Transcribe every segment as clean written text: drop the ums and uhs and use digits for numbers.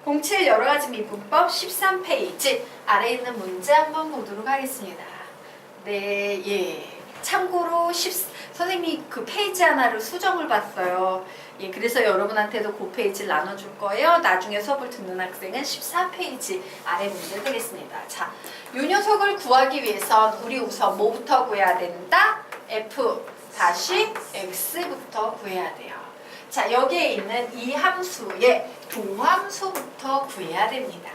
07 여러가지 미분법 13페이지 아래에 있는 문제 한번 보도록 하겠습니다. 네, 예. 참고로 선생님이 그 페이지 하나를 수정을 봤어요. 예, 그래서 여러분한테도 그 페이지를 나눠줄 거예요. 나중에 수업을 듣는 학생은 14페이지 아래 문제 되겠습니다. 자, 이 녀석을 구하기 위해선 우리 우선 뭐부터 구해야 된다? f-x부터 구해야 돼요. 자, 여기에 있는 이 함수의 도함수부터 구해야 됩니다.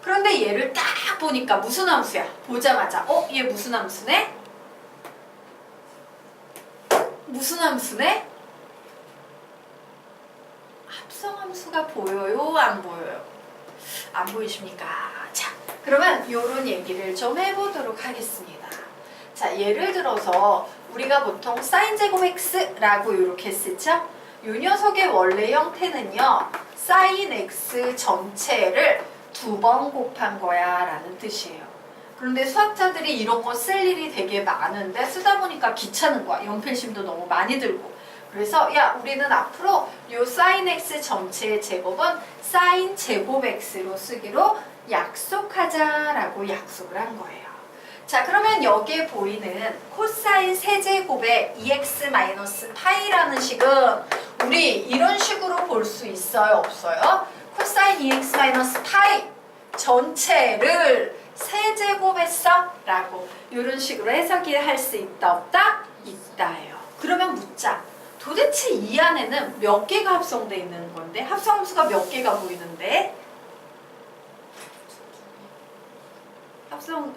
그런데 얘를 딱 보니까 무슨 함수야? 보자마자 얘 무슨 함수네? 무슨 함수네? 합성함수가 보여요? 안 보여요? 안 보이십니까? 자, 그러면 요런 얘기를 좀 해보도록 하겠습니다. 자, 예를 들어서 우리가 보통 sin 제곱 x라고 이렇게 쓰죠? 이 녀석의 원래 형태는요, sin x 전체를 2번 곱한 거야 라는 뜻이에요. 그런데 수학자들이 이런 거 쓸 일이 되게 많은데 쓰다 보니까 귀찮은 거야. 연필심도 너무 많이 들고. 그래서 야, 우리는 앞으로 요 sin x 전체의 제곱은 sin 제곱 x로 쓰기로 약속하자라고 약속을 한 거예요. 자, 그러면 여기에 보이는 코사인 세제곱의 2x-파이라는 식은 우리 이런 식으로 볼 수 있어요? 없어요? 코사인 2x-파이 전체를 세제곱했어? 라고 이런 식으로 해석이 할 수 있다 없다? 있다예요. 그러면 묻자. 도대체 이 안에는 몇 개가 합성되어 있는 건데? 합성함수가 몇 개가 보이는데?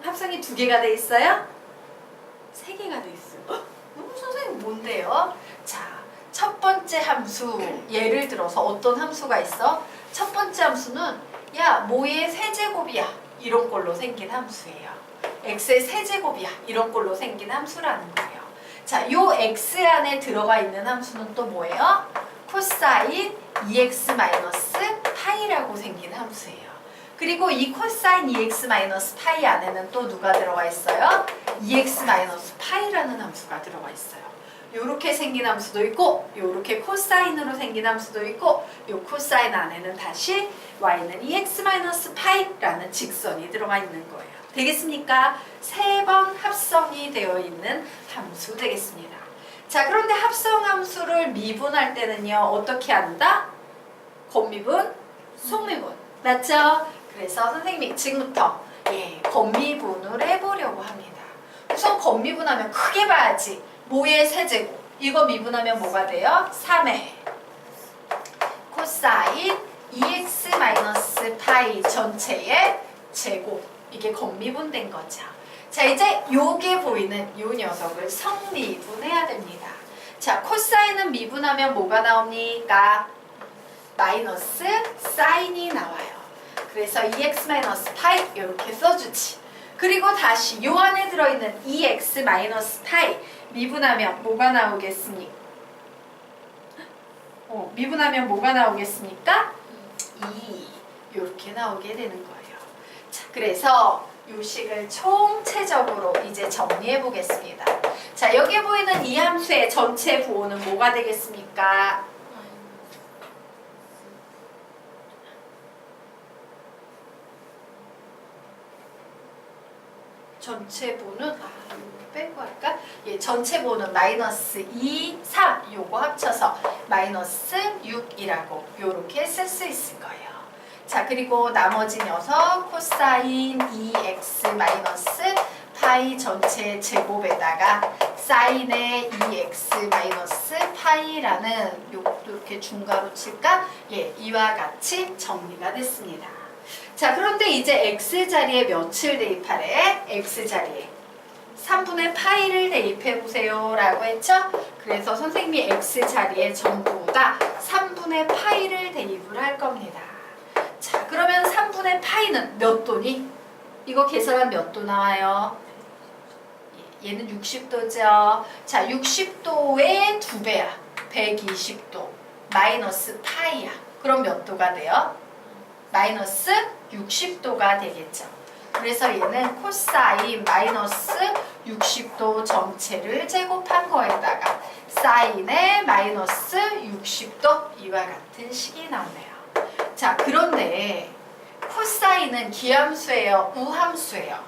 합성이 2개가 돼 있어요? 3개가 돼 있어요. 선생님 뭔데요? 자, 첫 번째 함수 예를 들어서 어떤 함수가 있어? 첫 번째 함수는 야, 뭐의 세제곱이야 이런 걸로 생긴 함수예요. x의 세제곱이야 이런 걸로 생긴 함수라는 거예요. 자, 요 x 안에 들어가 있는 함수는 또 뭐예요? 코사인 2x-파이라고 생긴 함수예요. 그리고 이 코사인 2x-파이 안에는 또 누가 들어가 있어요? 2x-파이라는 함수가 들어가 있어요. 요렇게 생긴 함수도 있고 요렇게 코사인으로 생긴 함수도 있고 요 코사인 안에는 다시 y는 2x-파이라는 직선이 들어가 있는 거예요. 되겠습니까? 3번 합성이 되어 있는 함수 되겠습니다. 자, 그런데 합성함수를 미분할 때는요 어떻게 한다? 겉미분, 속미분. 맞죠? 그래서 선생님이 지금부터 겉미분을 해보려고 합니다. 우선 겉미분하면 크게 봐야지. 뭐의 세제곱? 이거 미분하면 뭐가 돼요? 3의 코사인 2x-파이 전체의 제곱. 이게 겉미분된 거죠. 자, 이제 요게 보이는 요 녀석을 성미분해야 됩니다. 자, 코사인은 미분하면 뭐가 나옵니까? 마이너스 사인이 나와요. 그래서 2x-파이 이렇게 써주지. 그리고 다시 요 안에 들어있는 2x-파이 미분하면 뭐가 나오겠습니까? 미분하면 뭐가 나오겠습니까? 2 이렇게 나오게 되는 거예요. 자, 그래서 요 식을 총체적으로 이제 정리해 보겠습니다. 자, 여기 보이는 이 함수의 전체 부호는 뭐가 되겠습니까? 전체 부호는 빼고 할까? 예, 전체 부호는 마이너스 2, 3 요거 합쳐서 마이너스 6이라고 요렇게 쓸 수 있을 거예요. 자, 그리고 나머지 녀석 코사인 2x-파이 전체 제곱에다가 사인의 2x-파이라는 요렇게 중괄호 칠까? 예, 이와 같이 정리가 됐습니다. 자, 그런데 이제 x자리에 몇을 대입하래? x자리에 3분의 파이를 대입해보세요 라고 했죠? 그래서 선생님이 x자리에 전부 다 3분의 파이를 대입을 할 겁니다. 자, 그러면 3분의 파이는 몇 도니? 이거 계산하면 몇 도 나와요? 얘는 60도죠. 자, 60도의 2배야. 120도. 마이너스 파이야. 그럼 몇 도가 돼요? 마이너스 60도가 되겠죠. 그래서 얘는 코사인 마이너스 60도 전체를 제곱한 거에다가 사인의 마이너스 60도 이와 같은 식이 나오네요. 자, 그런데 코사인은 기함수예요, 우함수예요?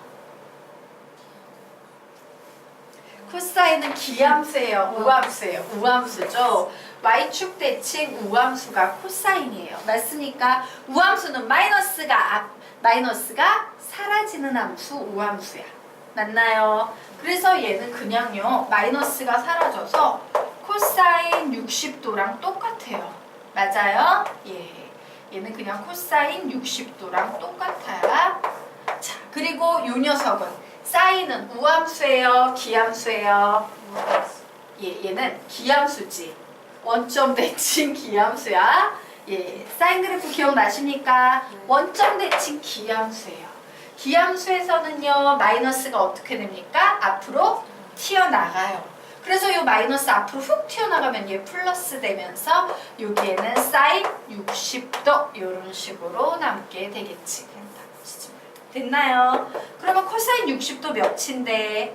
코사인은 기함수예요, 우함수예요? 우함수죠. y축 대칭 우함수가 코사인이에요. 맞습니까? 우함수는 마이너스가 사라지는 함수 우함수야. 맞나요? 그래서 얘는 그냥요, 마이너스가 사라져서 코사인 60도랑 똑같아요. 맞아요? 예. 얘는 그냥 코사인 60도랑 똑같아요. 자, 그리고 요 녀석은 사인은 우함수예요, 기함수예요? 예, 얘는 기함수지. 원점 대칭 기함수야. 예, 사인 그래프 기억나십니까? 원점 대칭 기함수예요. 기함수에서는요, 마이너스가 어떻게 됩니까? 앞으로 튀어나가요. 그래서 이 마이너스 앞으로 훅 튀어나가면 얘 플러스 되면서 여기에는 사인 60도 이런 식으로 남게 되겠지. 됐나요? 그러면 코사인 60도 몇인데?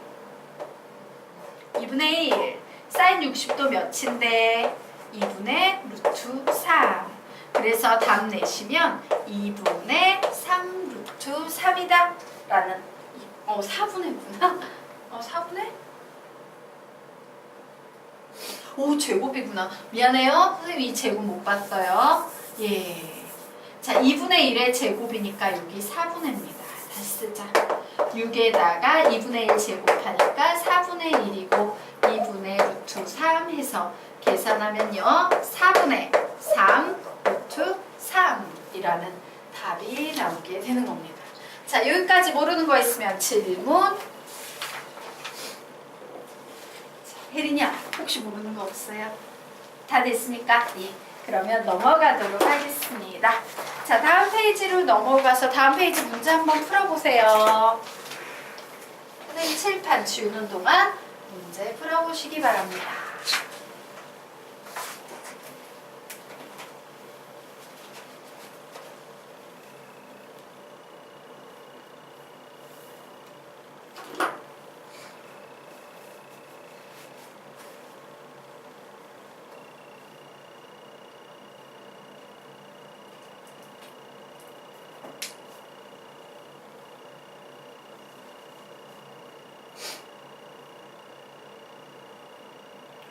2분의 1. 사인 60도 몇인데? 2분의 루트 3. 그래서 답 내시면 2분의 3 루트 3이다 라는 4분의구나. 4분의? 오, 제곱이구나. 미안해요. 선생님 이 제곱 못 봤어요. 예. 자, 2분의 1의 제곱이니까 여기 4분의입니다. 다시 쓰자. 6에다가 2분의 1 제곱하니까 4분의 1이고 2분의 루트 3 해서 계산하면요. 4분의 3 루트 3이라는 답이 나오게 되는 겁니다. 자, 여기까지 모르는 거 있으면 질문. 혜린이야, 혹시 모르는 거 없어요? 다 됐습니까? 예. 그러면 넘어가도록 하겠습니다. 자, 다음 페이지로 넘어가서 다음 페이지 문제 한번 풀어보세요. 선생님 칠판 지우는 동안 문제 풀어보시기 바랍니다.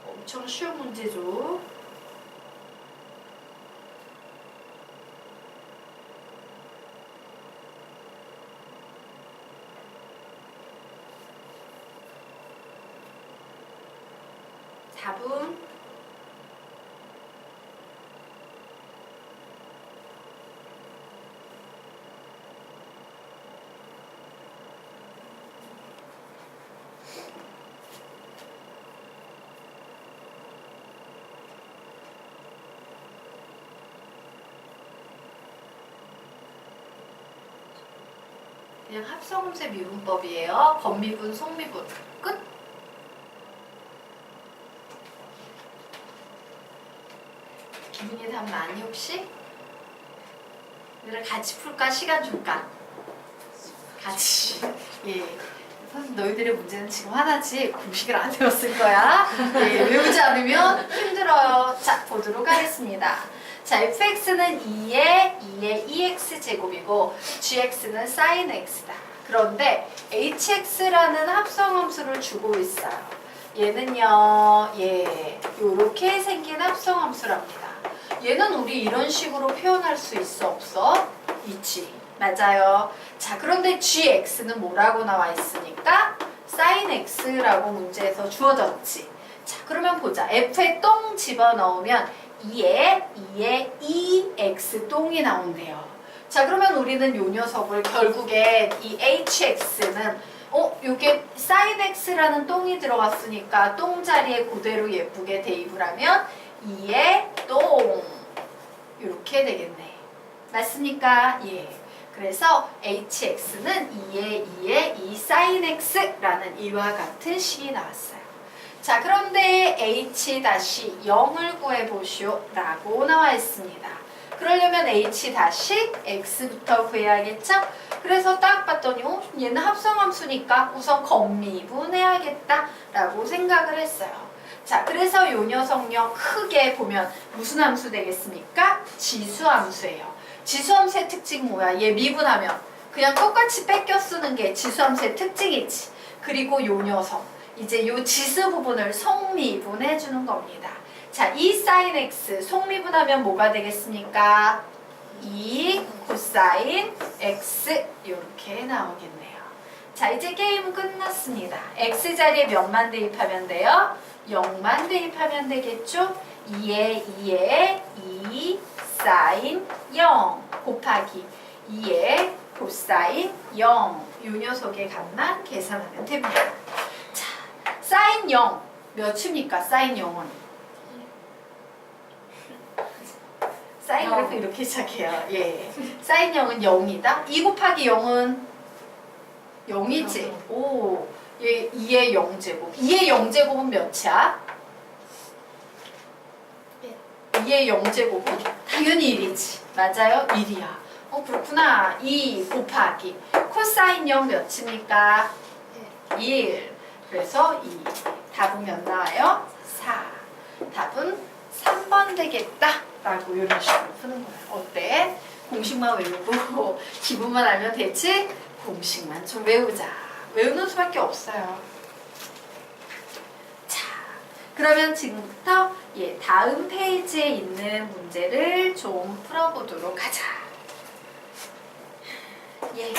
엄청 쉬운 문제죠. 답은 그냥 합성음새 미분법이에요. 건미분, 속미분. 끝. 기분이 다 많이 혹시? 얘들아 같이 풀까? 시간 줄까? 같이. 예. 너희들의 문제는 지금 하나지 공식을 안 외웠을 거야. 예, 외우지 않으면 힘들어요. 자, 보도록 하겠습니다. 자, fx는 2의 2x 제곱이고 gx는 sin x다. 그런데 hx라는 합성함수를 주고 있어요. 얘는요, 요렇게 생긴 합성함수랍니다. 얘는 우리 이런 식으로 표현할 수 있어, 없어? 있지. 맞아요. 자, 그런데 gx는 뭐라고 나와 있으니까 sin x라고 문제에서 주어졌지. 자, 그러면 보자. f에 똥 집어넣으면 2에 2x 똥이 나온대요. 자, 그러면 우리는 요 녀석을 결국에 이 hx는 요게 sin x라는 똥이 들어갔으니까 똥 자리에 그대로 예쁘게 대입을 하면 2의 똥 이렇게 되겠네. 맞습니까? 예. 그래서 hx는 2의 2 sin x라는 이와 같은 식이 나왔어요. 자, 그런데 h-0을 구해보시오 라고 나와 있습니다. 그러려면 h-x부터 구해야겠죠? 그래서 딱 봤더니 얘는 합성함수니까 우선 건미분해야겠다 라고 생각을 했어요. 자, 그래서 요 녀석요 크게 보면 무슨 함수 되겠습니까? 지수함수예요. 지수함수의 특징 뭐야? 얘 미분하면 그냥 똑같이 뺏겨 쓰는 게 지수함수의 특징이지. 그리고 요 녀석 이제 요 지수 부분을 속미분해 주는 겁니다. 자, 2 sin x 속미분하면 뭐가 되겠습니까? 2 코사인 x 이렇게 나오겠네요. 자, 이제 게임 끝났습니다. x 자리에 몇만 대입하면 돼요? 0만 대입하면 되겠죠? 2에 2 sin 0 곱하기 2에 코사인 0 이 녀석의 값만 계산하면 됩니다. 자, sin 0 몇입니까? sin 0은 sin 그래프 이렇게 시작해요. 예. sin 0은 0이다. 2 곱하기 0은 0이지. 오, 얘 2의 0제곱. 2의 0제곱은 몇이야? 2의 0제곱은 당연히 1이지. 맞아요? 1이야. 그렇구나. 2 곱하기 코사인 0 몇입니까? 1. 그래서 2. 답은 몇 나와요? 4. 답은 3번 되겠다. 라고 이런 식으로 푸는 거야. 어때? 공식만 외우고 기분만 알면 되지? 공식만 좀 외우자. 외우는 수밖에 없어요. 자, 그러면 지금부터 다음 페이지에 있는 문제를 좀 풀어보도록 하자. 예.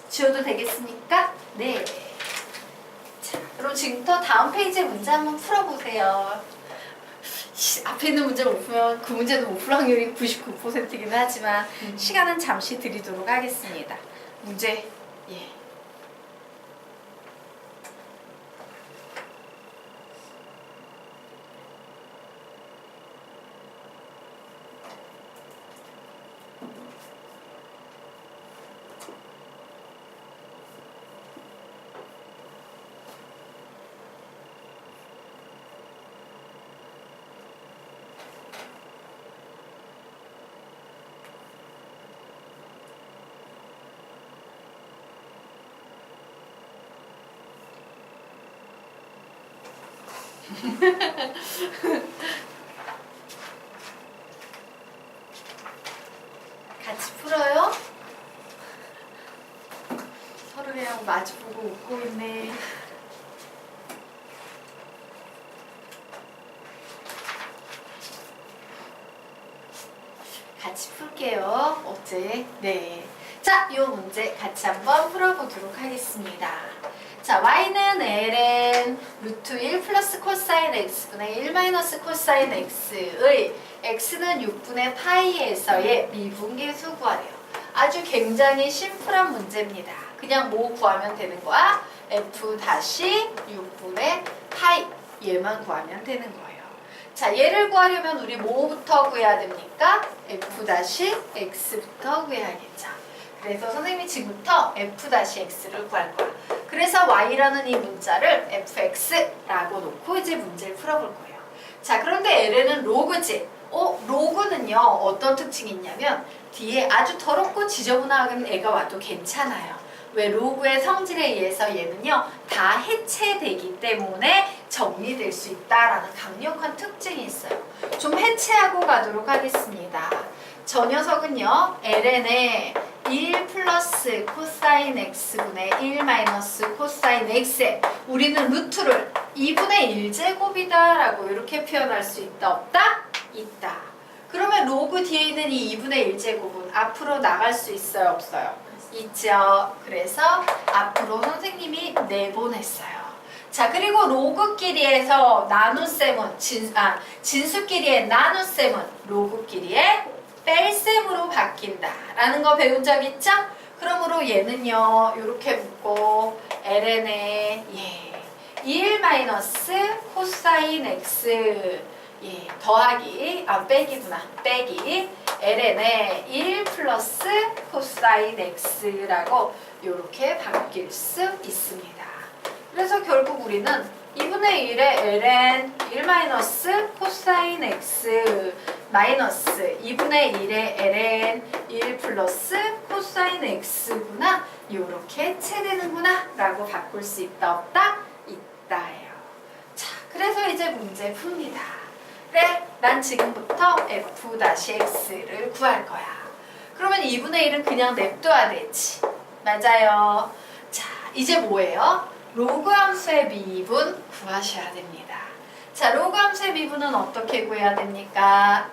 지워도 되겠습니까? 네. 자, 그럼 지금부터 다음 페이지의 문제 한번 풀어보세요. 앞에 있는 문제 못 풀면 그 문제도 못 풀 확률이 99%이긴 하지만 시간은 잠시 드리도록 하겠습니다. 문제, 예. 같이 풀어요? 서로랑 마주보고 웃고 있네. 같이 풀게요. 어째? 네. 자, 이 문제 같이 한번 풀어보도록 하겠습니다. 자, y는 ln 루트 1 플러스 코사인 x분의 1 마이너스 코사인 x의 x는 6분의 파이에서의 미분계수 구하래요. 아주 굉장히 심플한 문제입니다. 그냥 뭐 구하면 되는 거야? f 다시 6분의 파이 얘만 구하면 되는 거예요. 자, 얘를 구하려면 우리 뭐부터 구해야 됩니까? f 다시 x부터 구해야겠죠. 그래서 선생님이 지금부터 f-x를 구할 거야. 그래서 y라는 이 문자를 fx라고 놓고 이제 문제를 풀어볼 거예요. 자, 그런데 ln은 로그지. 로그는요 어떤 특징이 있냐면 뒤에 아주 더럽고 지저분한 애가 와도 괜찮아요. 왜? 로그의 성질에 의해서 얘는요 다 해체되기 때문에 정리될 수 있다라는 강력한 특징이 있어요. 좀 해체하고 가도록 하겠습니다. 저 녀석은요 ln의 1 플러스 코사인 x분의 1 마이너스 코사인 x에 우리는 루트를 2분의 1제곱이다 라고 이렇게 표현할 수 있다 없다? 있다. 그러면 로그 뒤에 있는 이 2분의 1제곱은 앞으로 나갈 수 있어요 없어요? 있죠. 그래서 앞으로 선생님이 내보냈어요. 자, 그리고 로그끼리에서 나눗셈은 진수끼리의 나눗셈은 로그끼리의 뺄셈으로 바뀐다라는 거 배운 적 있죠? 그러므로 얘는요 이렇게 묶고 ln의 1 마이너스 코사인 x 더하기 빼기구나 빼기 ln의 1 플러스 코사인 x라고 이렇게 바뀔 수 있습니다. 그래서 결국 우리는 2분의 1의 ln 1 마이너스 코사인 x 마이너스 2분의 1의 ln 1 플러스 코사인 x구나 이렇게 채되는구나 라고 바꿀 수 있다 없다? 있다예요. 자, 그래서 이제 문제 풉니다. 그래, 난 지금부터 f-x를 구할 거야. 그러면 2분의 1은 그냥 냅둬야 되지. 맞아요. 자, 이제 뭐예요? 로그 함수의 미분 구하셔야 됩니다. 자, 로그 함수의 미분은 어떻게 구해야 됩니까?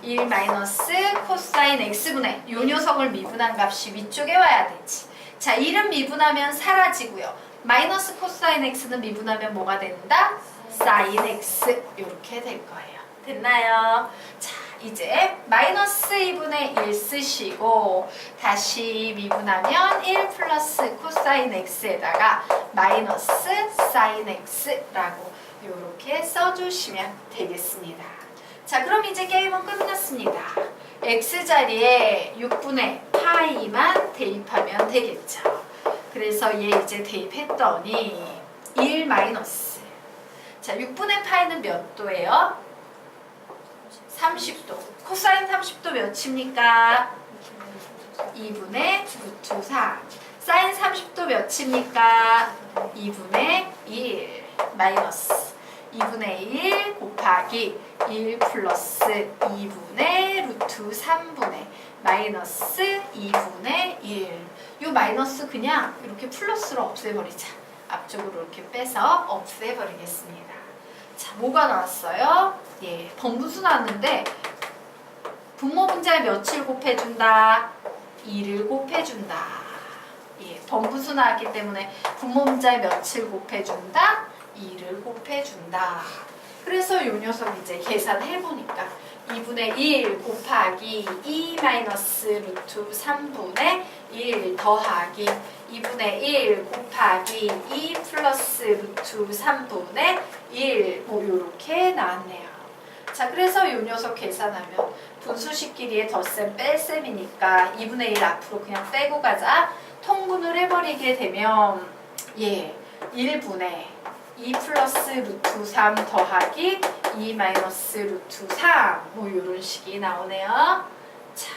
1 마이너스 코사인 x분의 요 녀석을 미분한 값이 위쪽에 와야 되지. 자, 1은 미분하면 사라지고요. 마이너스 코사인 x는 미분하면 뭐가 된다? 사인 x 이렇게 될 거예요. 됐나요? 자, 이제 마이너스 2분의 1 쓰시고 다시 미분하면 1 플러스 코사인 x에다가 마이너스 사인 x라고 이렇게 써주시면 되겠습니다. 자, 그럼 이제 게임은 끝났습니다. x자리에 6분의 파이만 대입하면 되겠죠. 그래서 얘 이제 대입했더니 1 마이너스. 자, 6분의 파이는 몇 도예요? 30도. 코사인 30도 몇입니까? 2분의 루트 4. 사인 30도 몇입니까? 2분의 1 마이너스 2분의 1 곱하기 1 플러스 2분의 루트 3분의 마이너스 2분의 1. 이 마이너스 그냥 이렇게 플러스로 없애버리자. 앞쪽으로 이렇게 빼서 없애버리겠습니다. 자, 뭐가 나왔어요? 예, 번분수 나왔는데 분모 분자에 몇을 곱해준다? 2를 곱해준다. 예, 번분수 나왔기 때문에 분모 분자에 몇을 곱해준다? 2를 곱해준다. 그래서 요 녀석 이제 계산해보니까 2분의 1 곱하기 2 마이너스 루트 3분의 1 더하기 2분의 1 곱하기 2 플러스 루트 3분의 1 뭐 요렇게 나왔네요. 자, 그래서 요 녀석 계산하면 분수식끼리의 덧셈 뺄셈이니까 2분의 1 앞으로 그냥 빼고 가자. 통분을 해버리게 되면 예, 1분의 2 플러스 루트 3 더하기 2 마이너스 루트 3 뭐 요런 식이 나오네요. 자,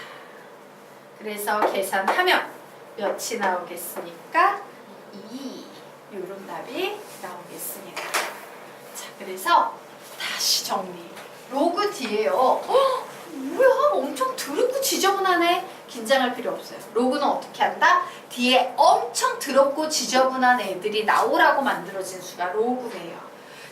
그래서 계산하면 몇이 나오겠습니까? 2 요런 답이 나오겠습니다. 자, 그래서 다시 정리. 로그 뒤에요. 뭐야, 엄청 더럽고 지저분하네. 긴장할 필요 없어요. 로그는 어떻게 한다? 뒤에 엄청 더럽고 지저분한 애들이 나오라고 만들어진 수가 로그예요.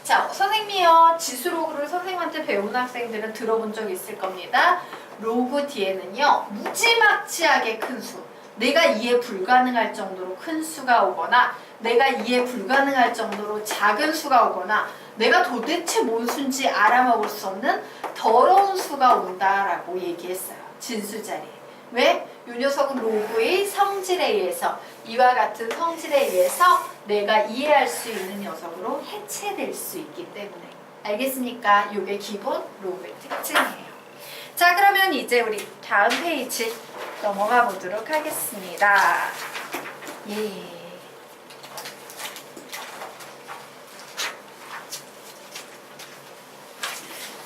자, 선생님이요. 지수로그를 선생님한테 배운 학생들은 들어본 적 있을 겁니다. 로그 뒤에는요, 무지막지하게 큰 수, 내가 이해 불가능할 정도로 큰 수가 오거나 내가 이해 불가능할 정도로 작은 수가 오거나 내가 도대체 뭔 수인지 알아먹을 수 없는 더러운 수가 온다라고 얘기했어요. 진수자리에. 왜? 이 녀석은 로그의 성질에 의해서 이와 같은 성질에 의해서 내가 이해할 수 있는 녀석으로 해체될 수 있기 때문에. 알겠습니까? 이게 기본 로그의 특징이에요. 자, 그러면 이제 우리 다음 페이지 넘어가 보도록 하겠습니다. 예.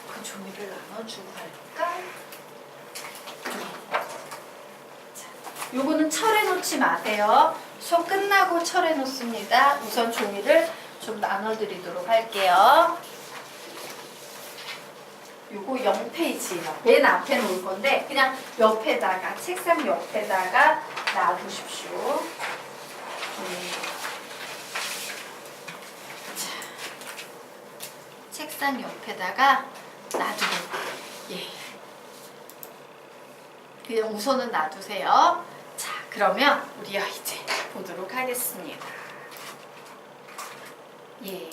그 종이를 나눠주고 갈까? 자, 요거는 철해 놓지 마세요. 수업 끝나고 철해 놓습니다. 우선 종이를 좀 나눠드리도록 할게요. 요거 0페이지예요. 맨 앞에 놓을 건데 그냥 옆에다가 책상 옆에다가 놔두십시오. 네. 자, 책상 옆에다가 놔두고 예. 그냥 우선은 놔두세요. 자, 그러면 우리가 이제 보도록 하겠습니다. 예.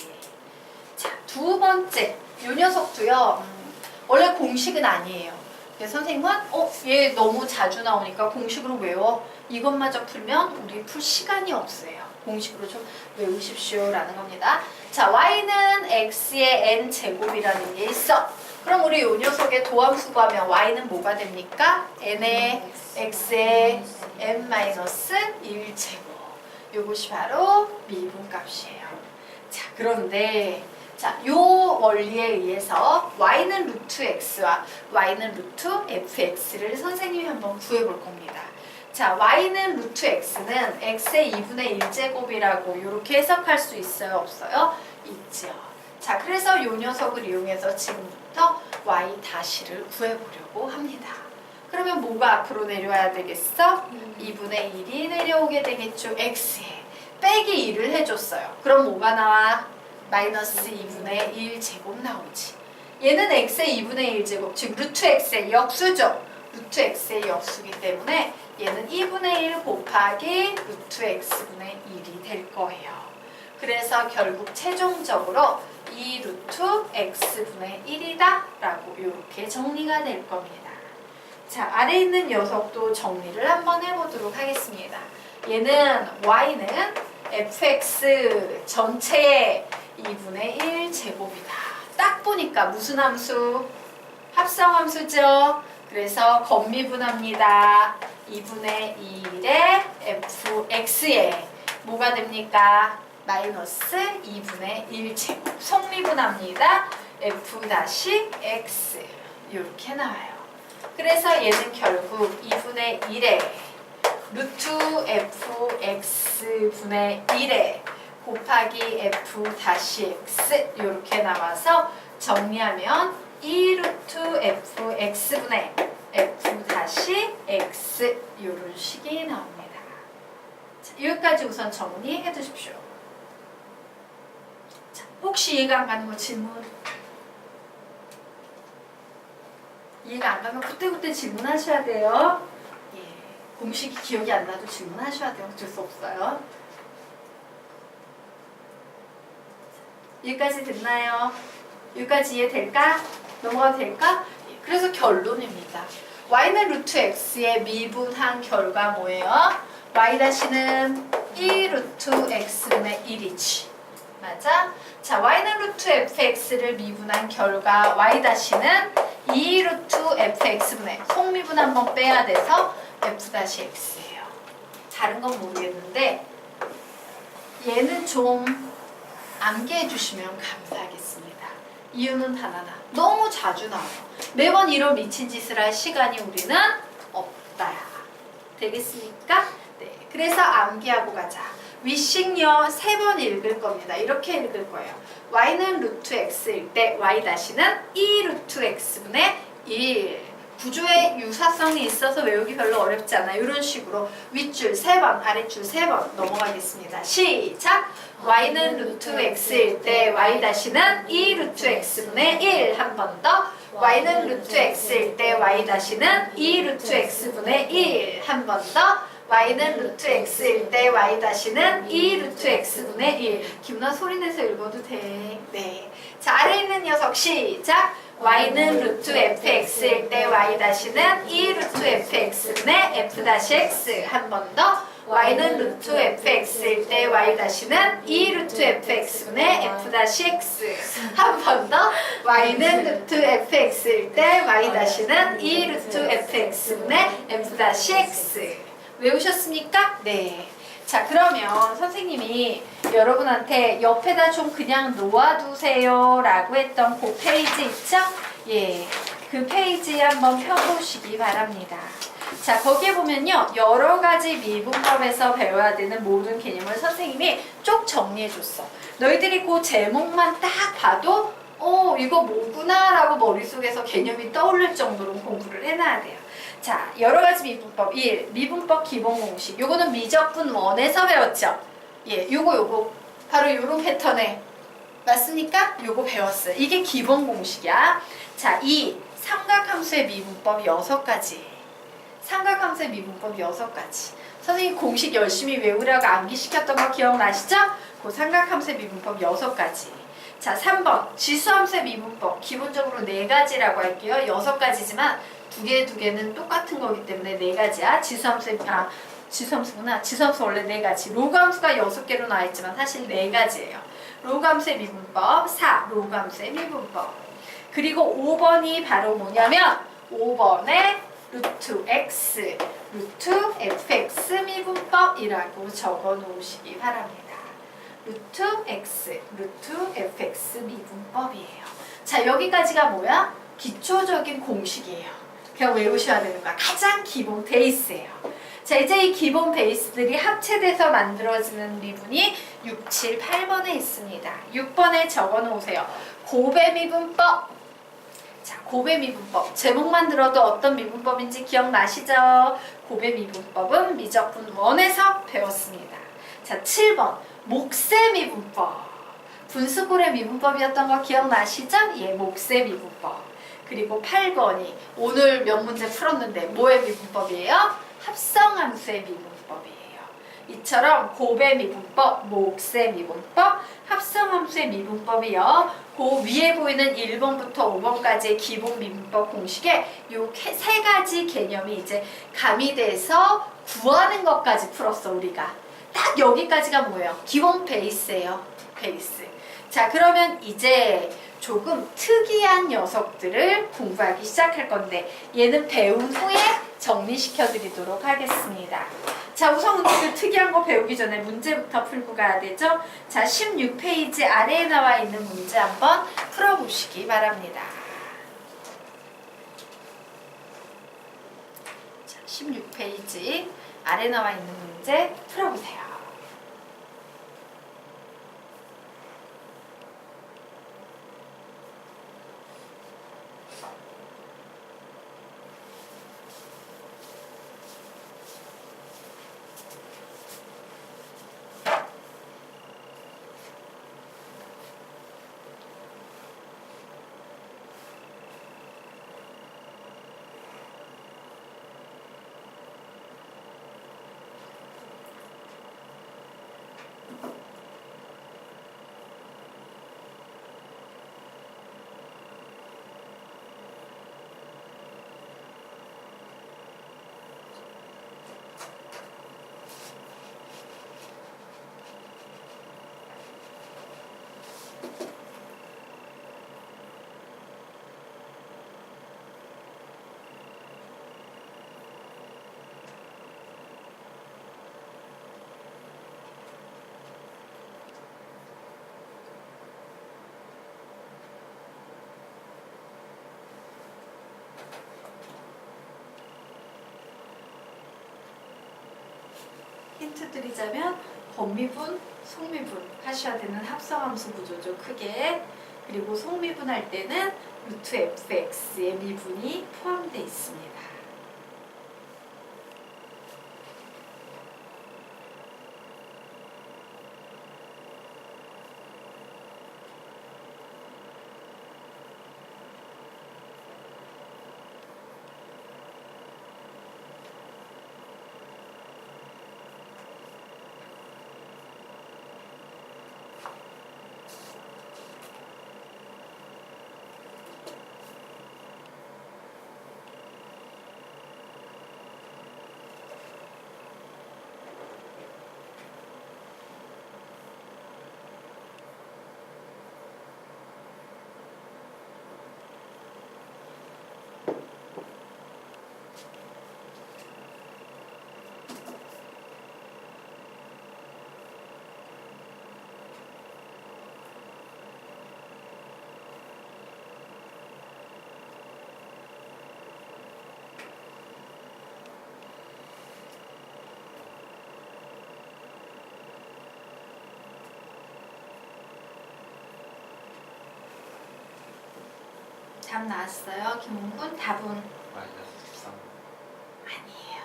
자, 두 번째 요 녀석도요. 원래 공식은 아니에요. 그래서 선생님은 얘 너무 자주 나오니까 공식으로 외워. 이것마저 풀면 우리 풀 시간이 없어요. 공식으로 좀 외우십시오 라는 겁니다. 자, y는 x의 n제곱이라는 게 있어. 그럼 우리 요 녀석의 도함수 구하면 y는 뭐가 됩니까? n의 x의 n-1제곱. 요것이 바로 미분값이에요. 자, 그런데 자, 요 원리에 의해서 y는 루트 x와 y는 루트 fx를 선생님이 한번 구해볼 겁니다. 자, y는 루트 x는 x의 2분의 1제곱이라고 이렇게 해석할 수 있어요? 없어요? 있죠. 자, 그래서 이 녀석을 이용해서 지금부터 y 다시를 구해보려고 합니다. 그러면 뭐가 앞으로 내려와야 되겠어? 2분의 1이 내려오게 되겠죠. x에 빼기 1을 해줬어요. 그럼 뭐가 나와? 마이너스 2분의 1 제곱 나오지. 얘는 x의 2분의 1 제곱, 즉 루트 x의 역수죠. 루트 x의 역수기 때문에 얘는 2분의 1 곱하기 루트 x분의 1이 될 거예요. 그래서 결국 최종적으로 2 루트 x분의 1이다 라고 이렇게 정리가 될 겁니다. 자, 아래 있는 녀석도 정리를 한번 해보도록 하겠습니다. 얘는 y는 fx 전체의 2분의 1 제곱이다. 딱 보니까 무슨 함수? 합성함수죠. 그래서 건미분합니다. 2분의 1의 fx에 뭐가 됩니까? 마이너스 2분의 1 제곱. 성미분합니다. f-x 이렇게 나와요. 그래서 얘는 결국 2분의 1에 루트 fx분의 1에 곱하기 f-x 이렇게 나와서 정리하면 2 루트 fx분의 f-x 이런 식이 나옵니다. 자, 여기까지 우선 정리해 두십시오. 자, 혹시 이해가 안 가는 거 질문? 이해가 안 가면 그때그때 질문하셔야 돼요. 예, 공식이 기억이 안 나도 질문하셔야 돼요. 어쩔 수 없어요. 여기까지 됐나요? 여기까지 이해될까? 넘어가도 될까? 예, 그래서 결론입니다. y는 루트 x의 미분한 결과 뭐예요? y-는 2 루트 x분의 1이지. 맞아? 자, y는 루트 fx를 미분한 결과 y-는 2 루트 fx분의 속미분 한번 빼야 돼서 f-x예요. 다른 건 모르겠는데 얘는 좀 암기해 주시면 감사하겠습니다. 이유는 단 하나. 너무 자주 나와요. 매번 이런 미친 짓을 할 시간이 우리는 없다. 되겠습니까? 네. 그래서 암기하고 가자. 위식요 3번 읽을 겁니다. 이렇게 읽을 거예요. y는 루트 x일 때 y-는 2 루트 x분의 1. 구조에 유사성이 있어서 외우기 별로 어렵지 않아요. 이런 식으로 윗줄 3번, 아랫줄 3번 넘어가겠습니다. 시작! y는 루트 x일 때 y-는 2 루트 x분의 1. 한 번 더. y는 루트 x일 때 y-는 2 루트 x분의 1. 한 번 더. y는 루트 x일 때 y-는 2 루트 x분의 1. 기분아 소리 내서 읽어도 돼. 네. 자, 아래 있는 녀석 시작! y는 루트 fx일 때 y-는 2 루트 fx분의 f-x. 한 번 더. y는 루트 fx일 때 y-는 2 루트 fx분의 f-x. 한 번 더. y는 루트 fx일 때 y-는 2 루트 fx분의 f-x. 외우셨습니까? 네. 자, 그러면 선생님이 여러분한테 옆에다 좀 그냥 놓아두세요 라고 했던 그 페이지 있죠? 예, 그 페이지 한번 펴보시기 바랍니다. 자, 거기에 보면요, 여러 가지 미분법에서 배워야 되는 모든 개념을 선생님이 쭉 정리해줬어. 너희들이 그 제목만 딱 봐도 이거 뭐구나 라고 머릿속에서 개념이 떠오를 정도로 공부를 해놔야 돼요. 자, 여러 가지 미분법 1. 미분법 기본 공식. 요거는 미적분 1에서 배웠죠? 예, 요거 바로 요런 패턴에 맞습니까? 요거 배웠어요. 이게 기본 공식이야. 자, 2. 삼각함수의 미분법 6가지. 삼각함수의 미분법 6가지. 선생님 공식 열심히 외우려고 암기시켰던 거 기억나시죠? 그 삼각함수의 미분법 6가지. 자, 3번 지수함수의 미분법. 기본적으로 4가지라고 할게요. 6가지지만 두 개는 똑같은 거기 때문에 4가지야. 지수함수구나. 지수함수 원래 4가지. 로그함수가 6개로 나와 있지만 사실 4가지예요. 로그함수의 미분법 4. 로그함수의 미분법. 그리고 5번이 바로 뭐냐면 5번에 루트 x, 루트 fx 미분법이라고 적어 놓으시기 바랍니다. 루트 x, 루트 fx 미분법이에요. 자, 여기까지가 뭐야? 기초적인 공식이에요. 그냥 외우셔야 되는 거야. 가장 기본 베이스예요. 자, 이제 이 기본 베이스들이 합체돼서 만들어지는 미분이 6, 7, 8번에 있습니다. 6번에 적어 놓으세요. 곱의 미분법. 자, 곱의 미분법. 제목만 들어도 어떤 미분법인지 기억나시죠? 곱의 미분법은 미적분 1에서 배웠습니다. 자, 7번. 몫의 미분법. 분수꼴의 미분법이었던 거 기억나시죠? 예, 몫의 미분법. 그리고 8번이 오늘 몇 문제 풀었는데 뭐의 미분법이에요? 합성함수의 미분법이에요. 이처럼 곱의 미분법, 몫의 미분법, 합성함수의 미분법이요. 그 위에 보이는 1번부터 5번까지의 기본 미분법 공식에 요 세 가지 개념이 이제 가미돼서 구하는 것까지 풀었어, 우리가. 딱 여기까지가 뭐예요? 기본 베이스예요. 베이스. 자, 그러면 이제 조금 특이한 녀석들을 공부하기 시작할 건데 얘는 배운 후에 정리시켜 드리도록 하겠습니다. 자, 우선 그 특이한 거 배우기 전에 문제부터 풀고 가야 되죠? 자, 16페이지 아래에 나와 있는 문제 한번 풀어보시기 바랍니다. 자, 16페이지 아래에 나와 있는 문제 풀어보세요. 힌트 드리자면 건미분, 속미분 하셔야 되는 합성함수 구조죠. 크게. 그리고 속미분 할 때는 루트 fx의 미분이 포함되어 있습니다. 답 나왔어요. 김홍군 답은 마이너스 13. 아니에요.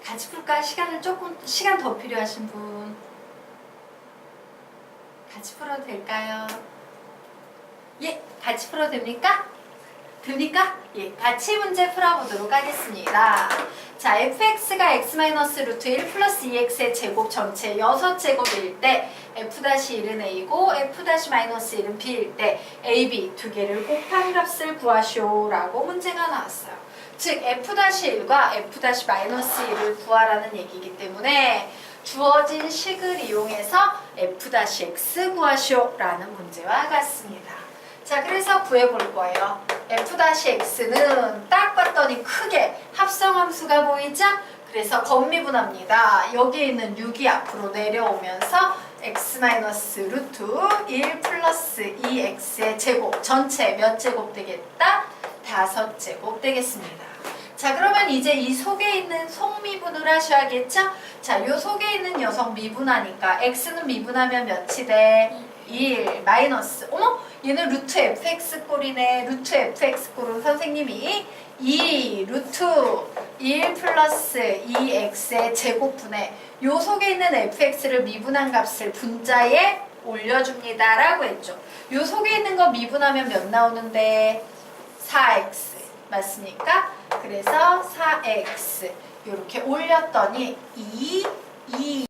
같이 풀까? 시간 더 필요하신 분 같이 풀어도 될까요? 예, 같이 풀어도 됩니까? 됩니까? 예, 같이 문제 풀어보도록 하겠습니다. 자, fx가 x-루트 1 플러스 2x의 제곱 전체 6제곱일 때 f-1은 a고 f-1은 b일 때 a, b 두 개를 곱한 값을 구하시오라고 문제가 나왔어요. 즉 f-1과 f-1을 구하라는 얘기이기 때문에 주어진 식을 이용해서 f-x 구하시오라는 문제와 같습니다. 자, 그래서 구해볼 거예요. f-x는 딱 봤더니 크게 합성함수가 보이죠? 그래서 건미분합니다. 여기에 있는 6이 앞으로 내려오면서 x 마이너스 루트 1 플러스 2x의 제곱 전체 몇 제곱 되겠다? 5제곱 되겠습니다. 자, 그러면 이제 이 속에 있는 속미분을 하셔야겠죠? 자, 요 속에 있는 녀석 미분하니까 x는 미분하면 몇이 돼? 1 마이너스 어머? 얘는 루트 fx 꼴이네. 루트 fx 꼴은 선생님이 2 루트 1 플러스 2x의 제곱분에 요 속에 있는 fx를 미분한 값을 분자에 올려줍니다 라고 했죠. 요 속에 있는 거 미분하면 몇 나오는데? 4x 맞습니까? 그래서 4x 이렇게 올렸더니 2